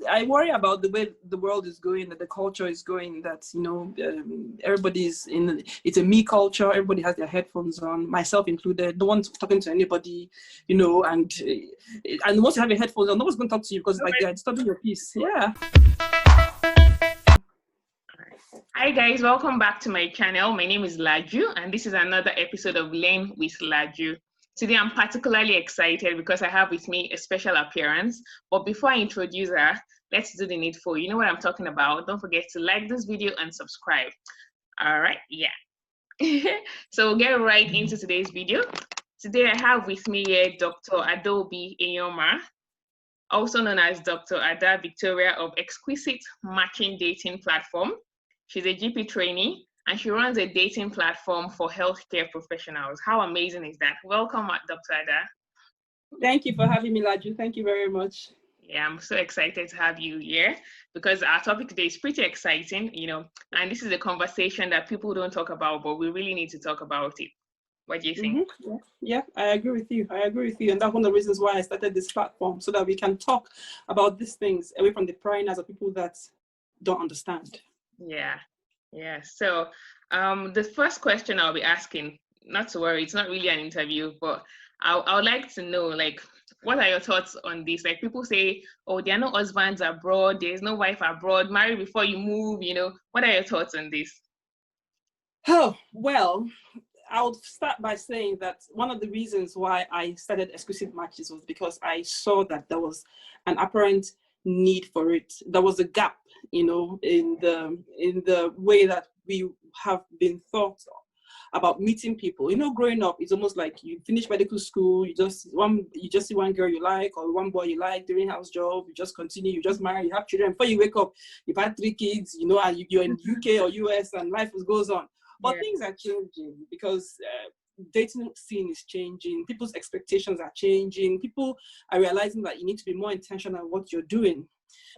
I worry about the way the world is going, that the culture is going, that, everybody's it's a me culture. Everybody has their headphones on, myself included. No one's talking to anybody, and once you have your headphones on, no one's going to talk to you because like they're disturbing your peace. Yeah. Hi guys, welcome back to my channel. My name is Laju and this is another episode of Learn with Laju. Today I'm particularly excited because I have with me a special appearance. But before I introduce her, let's do the needful. You know what I'm talking about. Don't forget to like this video and subscribe. All right, yeah. So we'll get right into today's video. Today I have with me here Dr. Adaobi, also known as Dr. Ada Victoria of Exquisite Matching Dating Platform. She's a GP trainee and she runs a dating platform for healthcare professionals. How amazing is that? Welcome, Dr. Ada. Thank you for having me, Laju. Thank you very much. Yeah, I'm so excited to have you here because our topic today is pretty exciting, and this is a conversation that people don't talk about, but we really need to talk about it. What do you think? Mm-hmm. Yeah, I agree with you. And that's one of the reasons why I started this platform, so that we can talk about these things away from the prying of people that don't understand. Yeah. So the first question I'll be asking, not to worry, it's not really an interview, but I would like to know, like, what are your thoughts on this? Like, people say, oh, there are no husbands abroad, there's no wife abroad, marry before you move, What are your thoughts on this? Oh, well, I would start by saying that one of the reasons why I started Exquisite Matches was because I saw that there was an apparent need for it. There was a gap, in the way that we have been thought about meeting people. Growing up, it's almost like you finish medical school, you just see one girl you like or one boy you like during house job, you just continue, you just marry, you have children. Before you wake up, you've had 3 kids, and you're in UK or US and life goes on. But things are changing because dating scene is changing. People's expectations are changing. People are realizing that you need to be more intentional in what you're doing.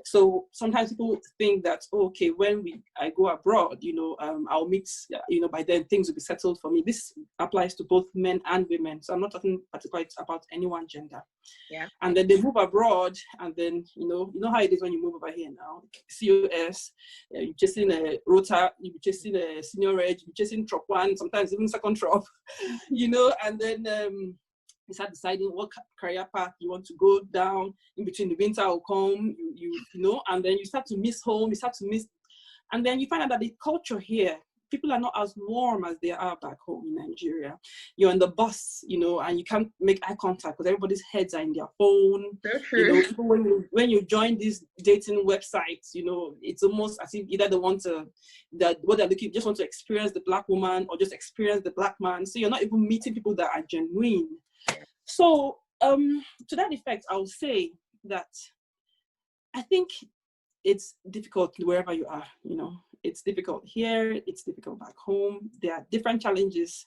So sometimes people think that, okay, when I go abroad, I'll meet, by then things will be settled for me. This applies to both men and women. So I'm not talking particularly about any one gender. Yeah. And then they move abroad, and then, you know how it is when you move over here now. COS, you're chasing a rota, you're chasing a senior reg, you're chasing trop one, sometimes even second trop, and then you start deciding what career path you want to go down. In between, the winter will come, and then you start to miss home, and then you find out that the culture here, people are not as warm as they are back home in Nigeria. You're on the bus, and you can't make eye contact because everybody's heads are in their phone. So true. People, when you join these dating websites, it's almost as if either they want what they're looking, just want to experience the Black woman or just experience the Black man. So you're not even meeting people that are genuine. So to that effect, I would say that I think it's difficult wherever you are, It's difficult here, it's difficult back home. There are different challenges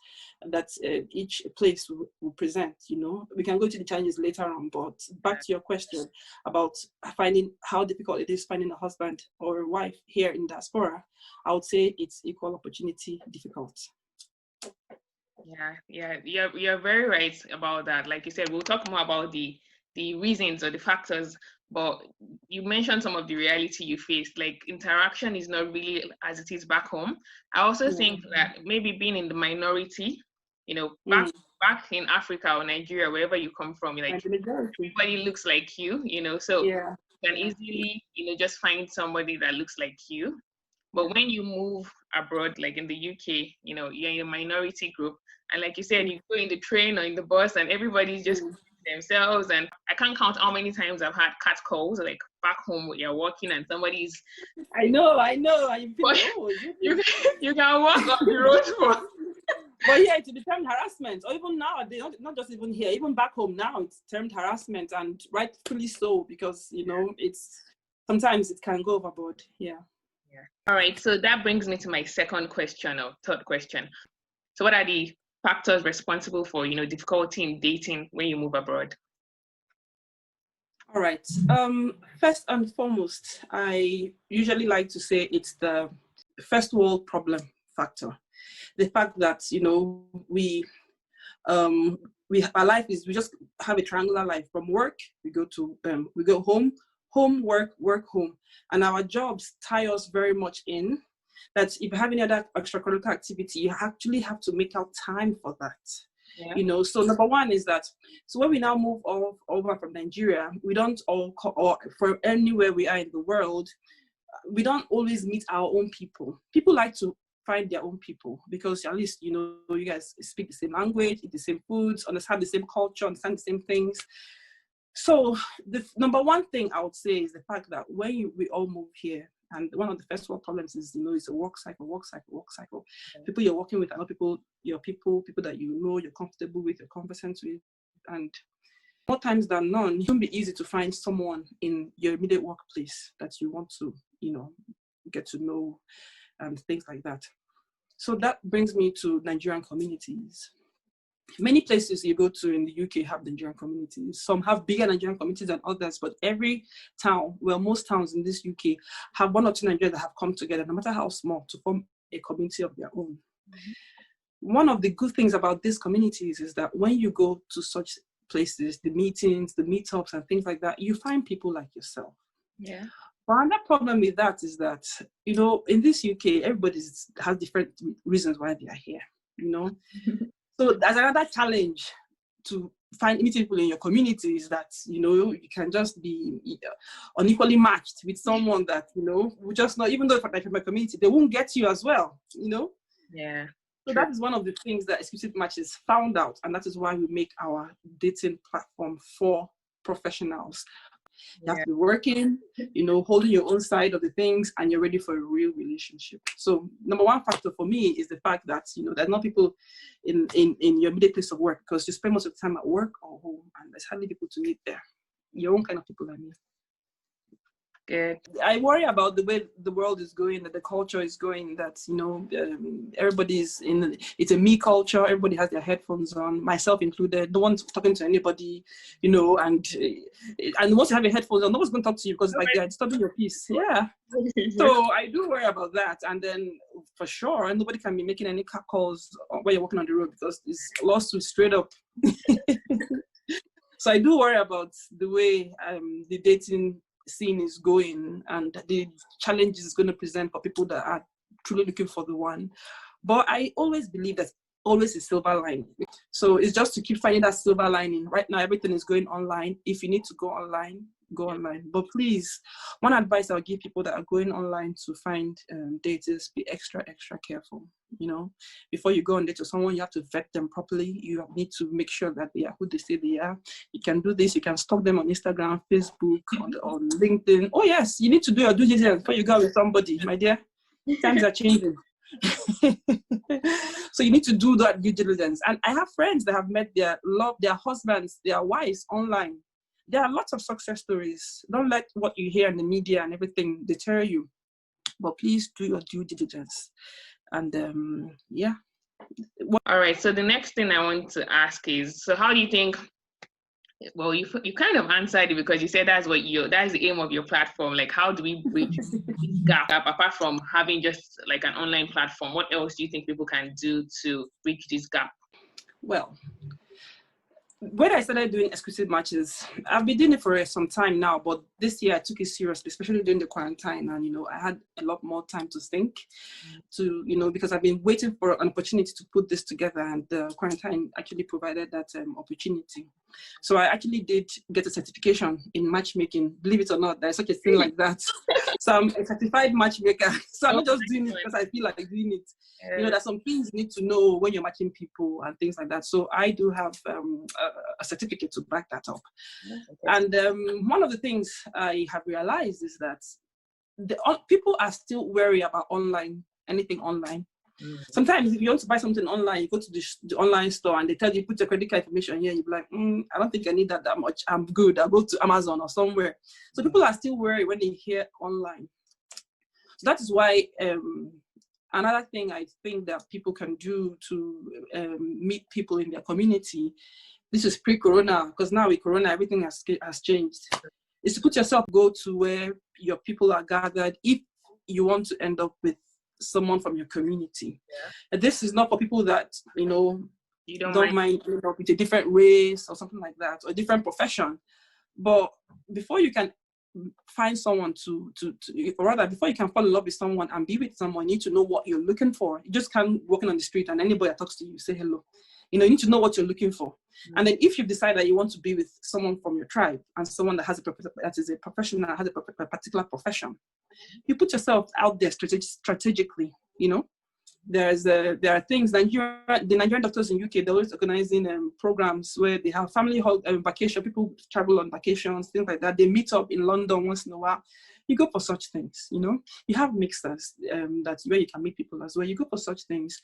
that each place will present, We can go to the challenges later on, but back to your question about finding how difficult it is finding a husband or a wife here in diaspora, I would say it's equal opportunity difficult. Yeah, you're very right about that. Like you said, we'll talk more about the reasons or the factors, but you mentioned some of the reality you faced, like interaction is not really as it is back home. I also think that maybe being in the minority, back in Africa or Nigeria, wherever you come from, like everybody looks like you, so you can easily, just find somebody that looks like you. But when you move abroad, like in the UK, you're in a minority group. And like you said, you go in the train or in the bus and everybody's just themselves. And I can't count how many times I've had cat calls, like back home where you're walking and somebody's... I know. You can walk on the road for... But yeah, it's termed harassment. Or even now, not just even here, even back home now, it's termed harassment, and rightfully so, because, it's sometimes it can go overboard. Yeah. All right, so that brings me to my second question or third question. So what are the factors responsible for, difficulty in dating when you move abroad? All right. First and foremost, I usually like to say it's the first world problem factor. The fact that, our life is, we just have a triangular life. From work, we go home, home, work, work, home. And our jobs tie us very much in that if you have any other extracurricular activity, you actually have to make out time for that. Yeah. You know, so number one is that, so when we now move over from Nigeria, we don't all, or for anywhere we are in the world, we don't always meet our own people. People like to find their own people because at least, you know, you guys speak the same language, eat the same foods, understand the same culture, understand the same things. So the number one thing I would say is the fact that when we all move here, and one of the first world problems is, you know, it's a work cycle. People you're working with are not people that you know, you're comfortable with, you're conversant with. And more times than none, it can be easy to find someone in your immediate workplace that you want to, you know, get to know and things like that. So that brings me to Nigerian communities. Many places you go to in the UK have Nigerian communities. Some have bigger Nigerian communities than others, but every town, well, most towns in this UK have one or two Nigerians that have come together, no matter how small, to form a community of their own. Mm-hmm. One of the good things about these communities is that when you go to such places, the meetings, the meetups and things like that, you find people like yourself. Yeah. But another problem with that is that, you know, in this UK, everybody has different reasons why they are here, you know. So there's another challenge to find meet people in your community is that, you know, you can just be unequally matched with someone that, you know, will just not, even though from my community, they won't get you as well, you know? Yeah. So that is one of the things that Exquisite Matches found out, and that is why we make our dating platform for professionals. You have to be working, you know, holding your own side of the things, and you're ready for a real relationship. So number one factor for me is the fact that, you know, there's not people in your immediate place of work, because you spend most of the time at work or home, and there's hardly people to meet there. Your own kind of people like me. Good. I worry about the way the world is going, that the culture is going, that, you know, everybody's it's a me culture. Everybody has their headphones on, myself included. No one's talking to anybody, you know, and once you have your headphones on, no one's going to talk to you because like they're disturbing your peace. Yeah. So I do worry about that. And then for sure, nobody can be making any calls while you're walking on the road because it's lawsuit straight up. So I do worry about the way the dating scene is going and the challenges it's going to present for people that are truly looking for the one. But I always believe that always a silver lining. So it's just to keep finding that silver lining. Right now, everything is going online. If you need to go online, go online. But please, one advice I'll give people that are going online to find dates is be extra careful. You know, before you go on date with someone, you have to vet them properly. You need to make sure that they are who they say they are. You can do this. You can stalk them on Instagram, Facebook, on LinkedIn. Oh yes, you need to do your due diligence before you go with somebody, my dear. Times are changing. So you need to do that due diligence. And I have friends that have met their husbands, their wives online. There are lots of success stories. Don't let what you hear in the media and everything deter you. But please do your due diligence. And yeah. All right. So the next thing I want to ask is, so how do you think? Well, you kind of answered it because you said that's the aim of your platform. Like, how do we bridge this gap apart from having just like an online platform? What else do you think people can do to bridge this gap? Well, when I started doing Exquisite Matches, I've been doing it for some time now, but this year I took it seriously, especially during the quarantine. And, you know, I had a lot more time to think, because I've been waiting for an opportunity to put this together, and the quarantine actually provided that opportunity. So I actually did get a certification in matchmaking. Believe it or not, there's such a thing like that. So I'm a certified matchmaker. So I'm not just doing it because I feel like doing it. You know, there's some things you need to know when you're matching people and things like that. So I do have a certificate to back that up. And one of the things I have realized is that people are still wary about anything online. Mm-hmm. Sometimes if you want to buy something online, you go to the online store and they tell you, put your credit card information here. You're like, I don't think I need that much. I'm good. I'll go to Amazon or somewhere. So people are still wary when they hear online. So that is why another thing I think that people can do to meet people in their community, this is pre-corona, because now with corona, everything has changed, is to put yourself, go to where your people are gathered if you want to end up with someone from your community. And this is not for people that, you don't mind ending up with a different race or something like that, or a different profession. But before you can find someone or rather, before you can fall in love with someone and be with someone, you need to know what you're looking for. You just can't walk on the street and anybody that talks to you say hello. You need to know what you're looking for. And then if you decide that you want to be with someone from your tribe and someone that is a professional, has a particular profession, you put yourself out there strategically. There are things. The Nigerian doctors in UK, they're always organizing programs where they have family vacation. People travel on vacations, things like that. They meet up in London once in a while. You go for such things. You have mixers that's where you can meet people as well. You go for such things.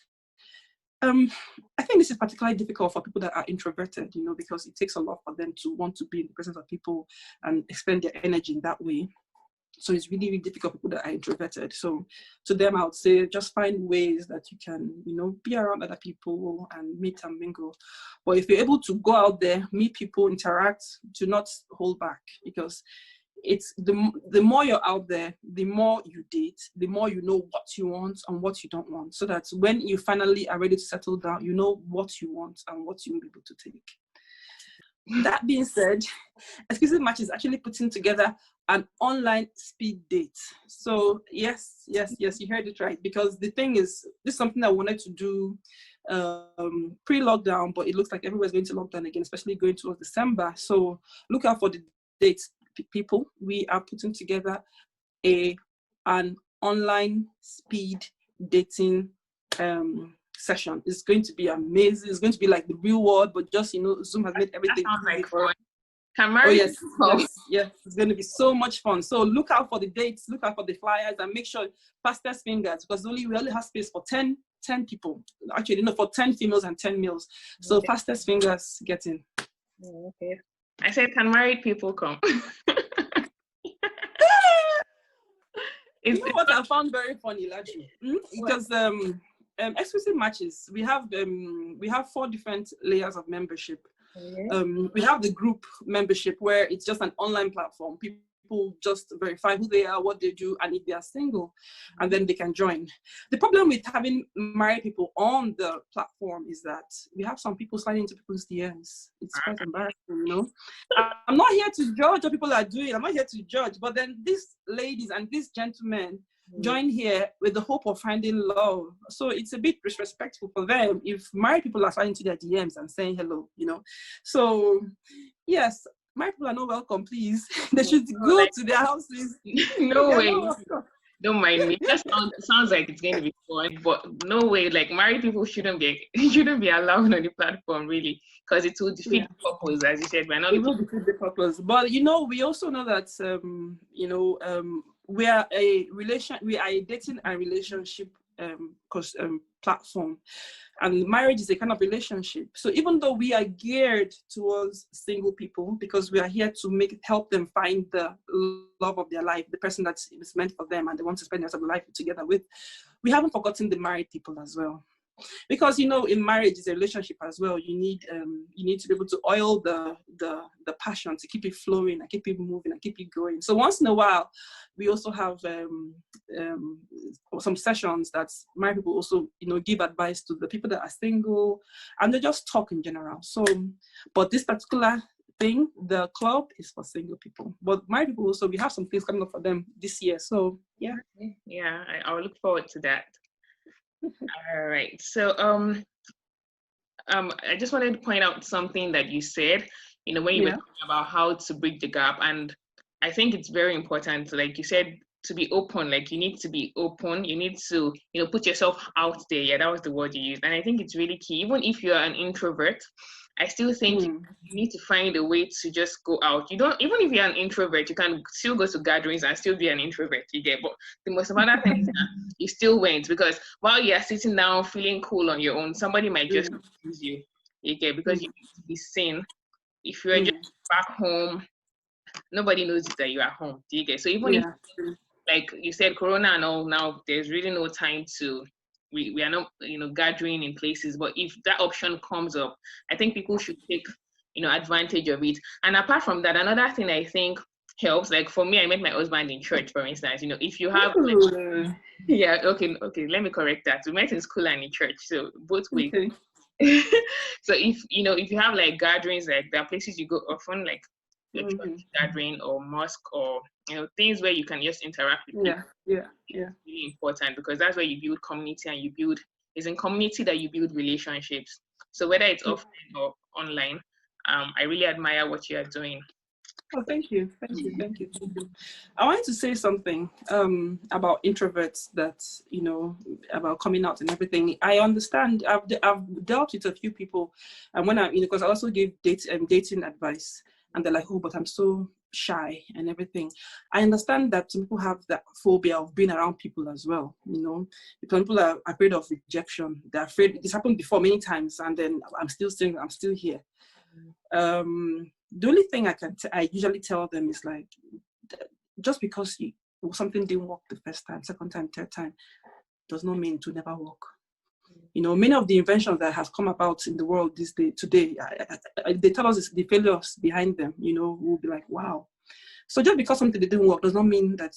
I think this is particularly difficult for people that are introverted, because it takes a lot for them to want to be in the presence of people and expend their energy in that way. So it's really, really difficult for people that are introverted. So to them, I would say just find ways that you can, be around other people and meet and mingle. But if you're able to go out there, meet people, interact, do not hold back, because it's the more you're out there, the more you date, the more you know what you want and what you don't want. So that when you finally are ready to settle down, you know what you want and what you will be able to take. That being said, Exquisite Match is actually putting together an online speed date. So yes, you heard it right. Because the thing is, this is something I wanted to do pre-lockdown, but it looks like everywhere's going to lockdown again, especially going towards December. So look out for the dates, people. We are putting together an online speed dating session. It's going to be amazing. It's going to be like the real world, but just Zoom has made everything. That sounds like fun. Yes, it's going to be so much fun. So look out for the dates, look out for the flyers, and make sure fastest fingers, because we only have space for 10 people. Actually, for 10 females and 10 males. So fastest fingers get in. Okay. I said, can married people come? You know what I found very funny, Laju? Because Exquisite Matches, we have 4 different layers of membership. We have the group membership, where it's just an online platform. People just verify who they are, what they do, and if they are single, and then they can join. The problem with having married people on the platform is that we have some people sliding into people's DMs. It's quite embarrassing, I'm not here to judge what people are doing. I'm not here to judge. But then these ladies and these gentlemen join here with the hope of finding love. So it's a bit disrespectful for them if married people are sliding into their DMs and saying hello, So yes, married people are not welcome, please. They should go to their houses. No way. Don't mind me. That sounds like it's going to be fun, but no way. Like, married people shouldn't be allowed on the platform, really, because it will defeat the purpose, as you said. It will defeat the purpose. But we also know that we are a dating and relationship platform, and marriage is a kind of relationship. So even though we are geared towards single people, because we are here to help them find the love of their life, the person that is meant for them and they want to spend their life together with, we haven't forgotten the married people as well. Because in marriage is a relationship as well. You need to be able to oil the passion, to keep it flowing and keep it moving and keep it going. So once in a while, we also have some sessions that married people also give advice to the people that are single, and they just talk in general. So, but this particular thing, the club, is for single people. But married people also, we have some things coming up for them this year. So yeah, I'll look forward to that. All right. So I just wanted to point out something that you said, when you were talking about how to bridge the gap. And I think it's very important, like you said, to be open. Like, you need to be open. You need to, put yourself out there. Yeah, that was the word you used. And I think it's really key. Even if you're an introvert, I still think you need to find a way to just go out. Even if you're an introvert, you can still go to gatherings and still be an introvert, but the most important thing is that you still went, because while you're sitting down feeling cool on your own, somebody might just confuse you, because you need to be seen. If you're just back home, nobody knows that you're at home, So even if, like you said, Corona and all, now there's really no time to, we are not, gathering in places. But if that option comes up, I think people should take, advantage of it. And apart from that, another thing I think helps, like for me, I met my husband in church, for instance. If you have, okay, let me correct that. We met in school and in church, so both ways. So if you have like gatherings, like there are places you go often, like the church gathering or mosque or things where you can just interact with people. Yeah. It's really important, because that's where you build community, and it's in community that you build relationships. So whether it's offline or online, I really admire what you are doing. Oh, thank you. I wanted to say something about introverts, that, about coming out and everything. I understand. I've dealt with a few people, and when because I also give dating advice, and they're like, oh, but I'm so shy and everything. I understand that some people have that phobia of being around people as well. People are afraid of rejection. They're afraid. This happened before many times, and then I'm still here. The only thing I usually tell them is like, just because something didn't work the first time, second time, third time, does not mean to never work. Many of the inventions that has come about in the world today, they tell us the failures behind them. We'll be like, wow. So just because something didn't work does not mean that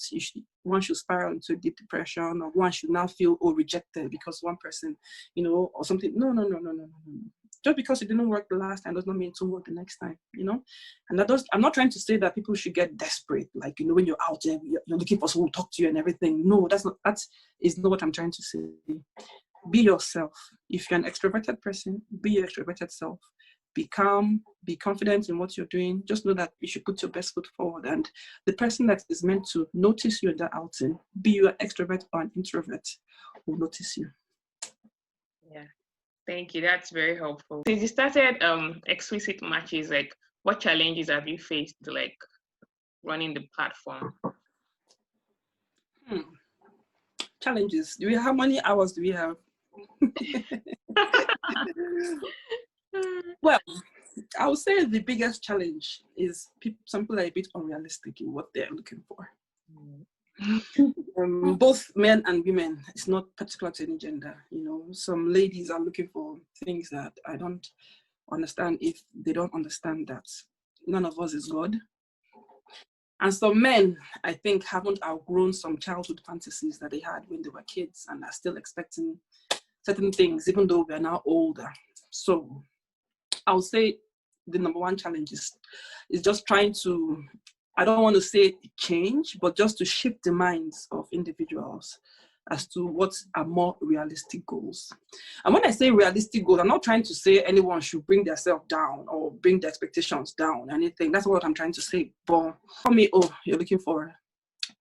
one should spiral into deep depression, or one should now feel rejected because one person, or something. No. Just because it didn't work the last time does not mean it will work the next time, And I'm not trying to say that people should get desperate, like, when you're out there, you're looking for someone to talk to you and everything. No, that is not what I'm trying to say. Be yourself. If you're an extroverted person, be your extroverted self. Be calm, be confident in what you're doing. Just know that you should put your best foot forward. And the person that is meant to notice you in that outing, be you an extrovert or an introvert, will notice you. Yeah. Thank you. That's very helpful. Since you started Exquisite Matches, like, what challenges have you faced, like, running the platform? Challenges. How many hours do we have? Well, I would say the biggest challenge is some people are a bit unrealistic in what they're looking for. Both men and women. It's not particular to any gender. Some ladies are looking for things that I don't understand if they don't understand that none of us is God. And some men, I think, haven't outgrown some childhood fantasies that they had when they were kids and are still expecting certain things, even though we're now older. So I would say the number one challenge is just trying to, I don't want to say change, but just to shift the minds of individuals as to what are more realistic goals. And when I say realistic goals, I'm not trying to say anyone should bring themselves down or bring their expectations down, anything. That's what I'm trying to say. But for me, you're looking for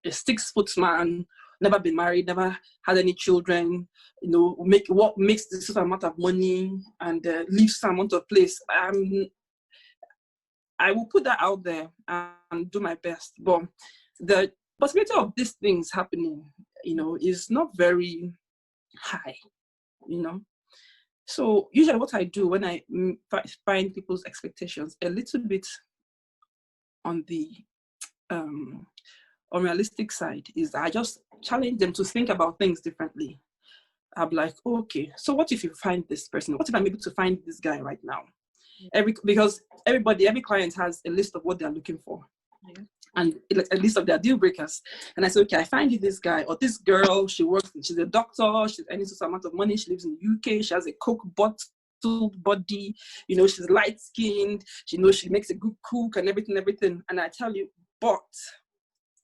a 6-foot man, never been married, never had any children, what makes this amount of money and live some amount of place. I will put that out there and do my best. But the possibility of these things happening, is not very high, So usually what I do when I find people's expectations a little bit on the unrealistic side is I just challenge them to think about things differently. I'm like, okay, so what if you find this person? What if I'm able to find this guy right now? Because every client has a list of what they're looking for. Yeah. And a list of their deal breakers. And I said, okay, I find you this guy or this girl, she's a doctor, she's earning some amount of money, she lives in the UK, she has a Coke bottle body, she's light skinned, she makes a good cook and everything. And I tell you, but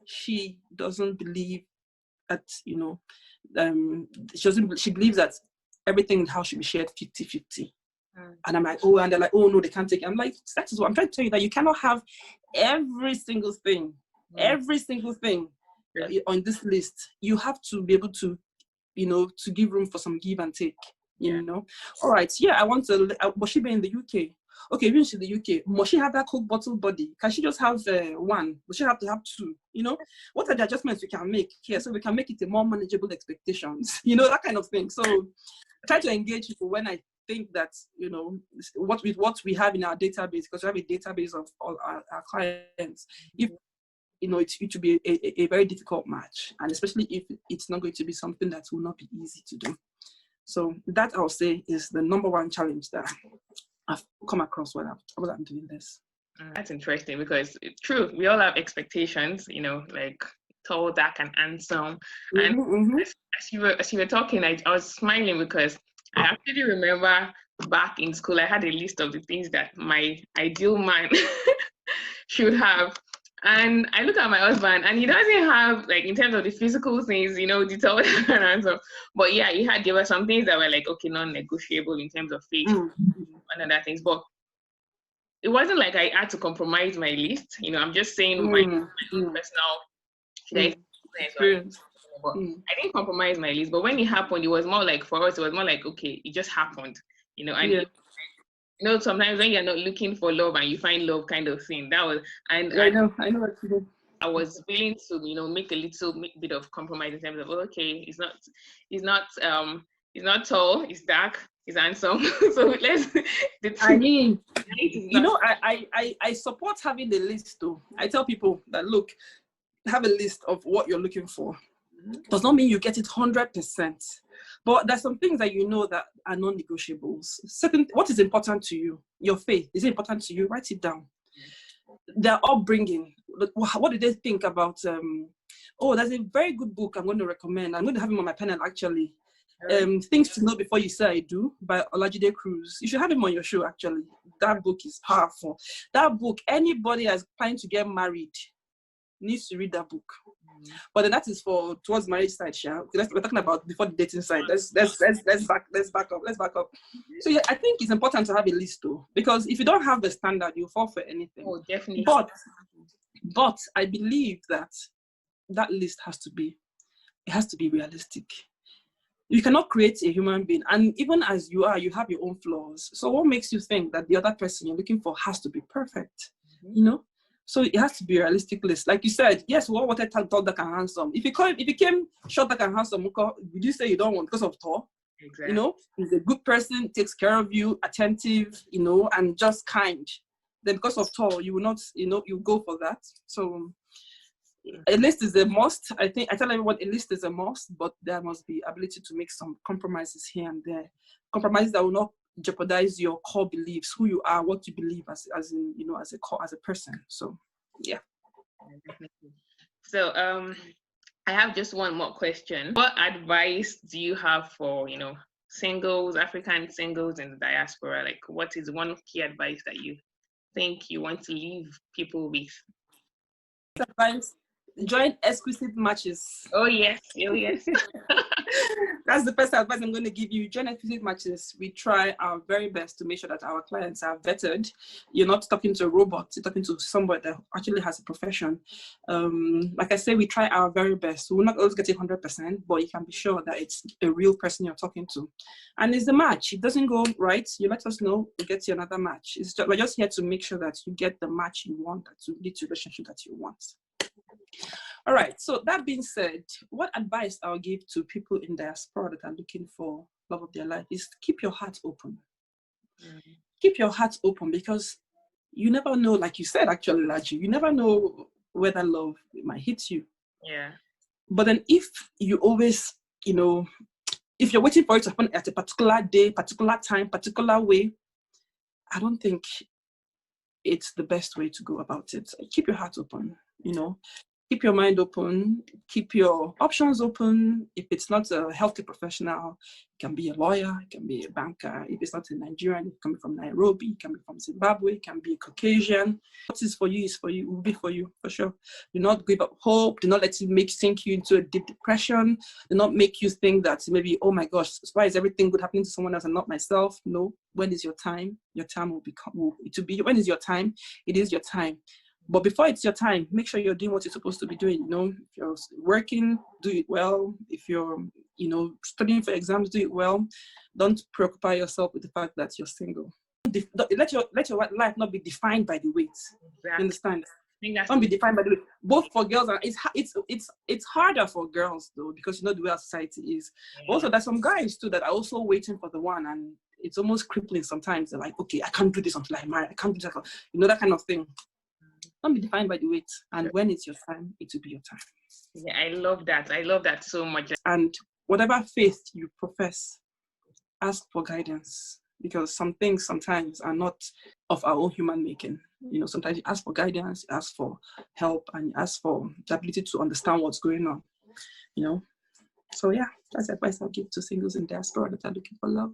she doesn't believe that, she believes that everything in the house should be shared 50-50. And I'm like, and they're like, no, they can't take it. I'm like, that is what I'm trying to tell you, that you cannot have every single thing on this list. You have to be able to, to give room for some give and take, All right, yeah, I want to, must she be in the UK? Okay, even she's in the UK, must she have that Coke bottle body? Can she just have one? Must she have to have two? What are the adjustments we can make here so we can make it a more manageable expectations? That kind of thing. So I try to engage people when I think that, what we have in our database, because we have a database of all our clients, if it will be a very difficult match, and especially if it's not going to be something that will not be easy to do. So that, I'll say, is the number one challenge that I've come across when I'm doing this. That's interesting, because it's true, we all have expectations, like tall, dark, and handsome. And as you were talking, I was smiling because I actually remember back in school, I had a list of the things that my ideal man should have. And I look at my husband, and he doesn't have, like, in terms of the physical things, you know, detailed and so. But yeah, there were some things that were like, okay, non-negotiable in terms of faith and other things. But it wasn't like I had to compromise my list. You know, I'm just saying my own personal, should I experience. But I didn't compromise my list. But when it happened, it was more like, for us, it was more like, okay, it just happened. You know, and you know, sometimes when you're not looking for love and you find love, kind of thing. That was, and I know what you did. I was willing to, you know, make a little bit of compromise in terms of, okay, it's not tall, it's dark, it's handsome. So let's. I mean, you know, I support having the list though. I tell people that, look, have a list of what you're looking for. Does not mean you get it 100%, but there's some things that you know that are non-negotiables. Certain, what is important to you? Your faith, is it important to you? Write it down. Their upbringing, what do they think about? Oh, there's a very good book I'm going to recommend. I'm going to have him on my panel actually. Things to Know Before You Say I Do by Laju. You should have him on your show actually. That book is powerful. That book, anybody that's planning to get married needs to read that book. But then that is for towards marriage side, yeah. We're talking about before the dating side. Let's back up. So yeah, I think it's important to have a list though, because if you don't have the standard, you fall for anything. Oh, definitely. But I believe that list has to be realistic. You cannot create a human being, and even as you are, you have your own flaws. So what makes you think that the other person you're looking for has to be perfect? You know. So it has to be a realistic list. Like you said, yes, we all wanted tall, dark, and handsome. If you became short, dark, and handsome, would you say you don't want because of tall? Exactly. You know, he's a good person, takes care of you, attentive, you know, and just kind. Then because of tall, you will not, you know, you go for that. So a list is a must. I tell everyone a list is a must, but there must be ability to make some compromises here and there. Compromises that will not jeopardize your core beliefs, who you are, what you believe as in, you know, as a person. So yeah. So I have just one more question. What advice do you have for, you know, singles, African singles in the diaspora? Like, what is one key advice that you think you want to leave people with? Advice: join Exquisite matches. Oh yes. That's the first advice I'm going to give you. Join Exquisite matches. We try our very best to make sure that our clients are vetted. You're not talking to a robot, you're talking to somebody that actually has a profession. Like I say, we try our very best. We're not always getting 100%, but you can be sure that it's a real person you're talking to. And it's the match. It doesn't go right, you let us know, we'll get you another match. We're just here to make sure that you get the match you want, to lead to the relationship that you want. All right, so that being said, what advice I'll give to people in diaspora that are looking for love of their life is keep your heart open. Keep your heart open, because you never know, like you said, actually, Laju, you never know whether love might hit you. Yeah. But then if you always, you know, if you're waiting for it to happen at a particular day, particular time, particular way, I don't think it's the best way to go about it. Keep your heart open, you know. Keep your mind open, keep your options open. If it's not a healthy professional, it can be a lawyer, it can be a banker. If it's not a Nigerian, it can be from Nairobi, it can be from Zimbabwe, it can be a Caucasian. What is for you is for you, will be for you, for sure. Do not give up hope. Do not let it sink you into a deep depression. Do not make you think that maybe, oh my gosh, why is everything good happening to someone else and not myself? No, when is your time? Your time will be, when is your time? It is your time. But before it's your time, make sure you're doing what you're supposed to be doing. You know, if you're working, do it well. If you're, you know, studying for exams, do it well. Don't preoccupy yourself with the fact that you're single. Let your life not be defined by the weight. Exactly. You understand? Don't be defined by the weight. Both for girls and it's harder for girls though, because you know the way our society is. Yeah. Also, there's some guys too that are also waiting for the one, and it's almost crippling sometimes. They're like, okay, I can't do this until I marry. I can't do that. You know, that kind of thing. Don't be defined by the weight, and when it's your time, it will be your time. Yeah, I love that so much. And whatever faith you profess, ask for guidance, because some things sometimes are not of our own human making. You know, sometimes you ask for guidance, you ask for help, and you ask for the ability to understand what's going on. You know, so yeah, that's advice I'll give to singles in diaspora that are looking for love.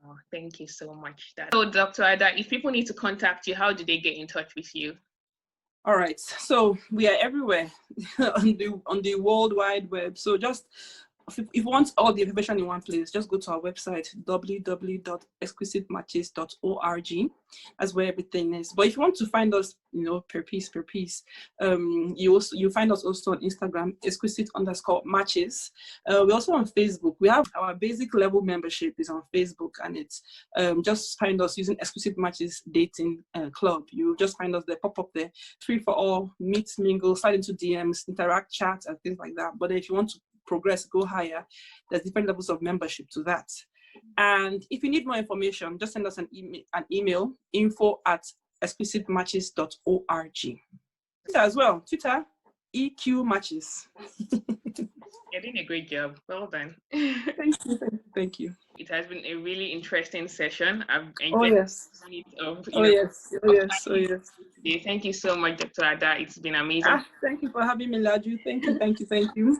Oh, thank you so much. So, Dr. Ada, if people need to contact you, how do they get in touch with you? All right, so we are everywhere on the World Wide Web. So just if you want all the information in one place, just go to our website, www.exquisitematches.org. That's where everything is. But if you want to find us, per piece, you find us also on Instagram, exquisite_matches. We're also on Facebook. We have our basic level membership is on Facebook, and it's just find us using Exquisite Matches Dating Club. You just find us there, pop up there, free for all, meet, mingle, slide into DMs, interact, chat, and things like that. But if you want to progress, go higher, there's different levels of membership to that. And if you need more information, just send us an email, info@exquisitematches.org. Twitter as well, Twitter, EQ Matches. You're doing a great job. Well done. Thank you. It has been a really interesting session. I've Oh enjoyed yes. Thank you so much, Dr. Ada. It's been amazing. Thank you for having me, Laju. Thank you.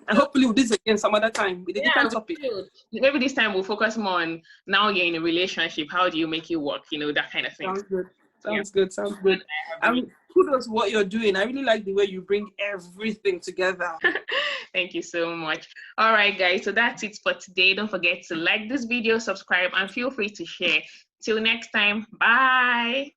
And hopefully we'll do this again some other time with a different topic. Maybe this time we'll focus more on now you're in a relationship. How do you make it work? That kind of thing. Sounds good. And kudos what you're doing. I really like the way you bring everything together. Thank you so much. All right, guys. So that's it for today. Don't forget to like this video, subscribe, and feel free to share. Till next time. Bye.